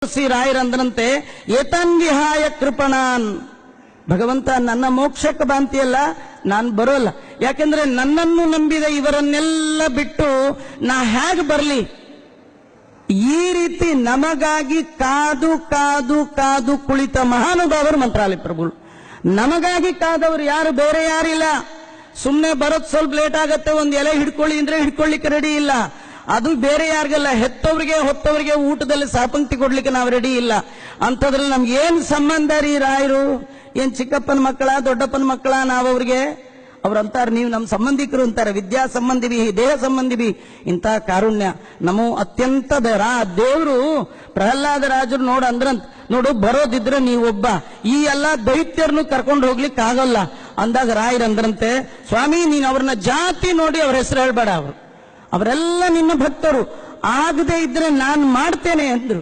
ಶ್ರೀ ರಾಯರಂದ್ರಂತೆ ಏತಾನ್ ವಿಹಾಯ ಕೃಪಣಾನ್, ಭಗವಂತ ನನ್ನ ಮೋಕ್ಷಕ್ಕೆ ಬಾಂತಿಯಲ್ಲ, ನಾನು ಬರೋಲ್ಲ. ಯಾಕೆಂದ್ರೆ ನನ್ನನ್ನು ನಂಬಿದ ಇವರನ್ನೆಲ್ಲ ಬಿಟ್ಟು ನಾ ಹೇಗೆ ಬರಲಿ? ಈ ರೀತಿ ನಮಗಾಗಿ ಕಾದು ಕಾದು ಕಾದು ಕುಳಿತ ಮಹಾನುಭಾವರು ಮಂತ್ರಾಲಯ ಪ್ರಭುಗಳು. ನಮಗಾಗಿ ಕಾದವರು ಯಾರು, ಬೇರೆ ಯಾರಿಲ್ಲ. ಸುಮ್ಮನೆ ಬರೋದು ಸ್ವಲ್ಪ ಲೇಟ್ ಆಗತ್ತೆ, ಒಂದು ಎಲೆ ಹಿಡ್ಕೊಳ್ಳಿ ಅಂದ್ರೆ ಹಿಡ್ಕೊಳ್ಳಿಕ್ಕೆ ರೆಡಿ ಇಲ್ಲ. ಅದು ಬೇರೆ ಯಾರಿಗಲ್ಲ, ಹೆತ್ತವರಿಗೆ ಹೊತ್ತವರಿಗೆ ಊಟದಲ್ಲಿ ಸಾಪಂಕ್ತಿ ಕೊಡ್ಲಿಕ್ಕೆ ನಾವು ರೆಡಿ ಇಲ್ಲ. ಅಂಥದ್ರಲ್ಲಿ ನಮ್ಗೆ ಏನ್ ಸಂಬಂಧ ರೀ ರಾಯರು? ಏನ್ ಚಿಕ್ಕಪ್ಪನ ಮಕ್ಕಳ ದೊಡ್ಡಪ್ಪನ ಮಕ್ಕಳ? ನಾವವ್ರಿಗೆ ಅವ್ರಂತಾರ ನೀವು ನಮ್ಮ ಸಂಬಂಧಿಕರು ಅಂತಾರೆ, ವಿದ್ಯಾ ಸಂಬಂಧಿ ದೇಹ ಸಂಬಂಧಿ. ಇಂಥ ಕಾರುಣ್ಯ ನಮೋ ಅತ್ಯಂತ ದೇವರು. ಪ್ರಹ್ಲಾದ ರಾಜರು ನೋಡು ಬರೋದಿದ್ರೆ ನೀವೊಬ್ಬ, ಈ ಎಲ್ಲಾ ದೈತ್ಯರನ್ನು ಕರ್ಕೊಂಡು ಹೋಗ್ಲಿಕ್ಕೆ ಆಗಲ್ಲ ಅಂದಾಗ ರಾಯರಂದ್ರಂತೆ, ಸ್ವಾಮಿ ನೀನು ಅವ್ರನ್ನ ಜಾತಿ ನೋಡಿ ಅವ್ರ ಹೆಸರು ಹೇಳ್ಬೇಡ, ಅವರೆಲ್ಲ ನಿನ್ನ ಭಕ್ತರು, ಆಗದೆ ಇದ್ರೆ ನಾನು ಮಾಡ್ತೇನೆ ಅಂದ್ರು.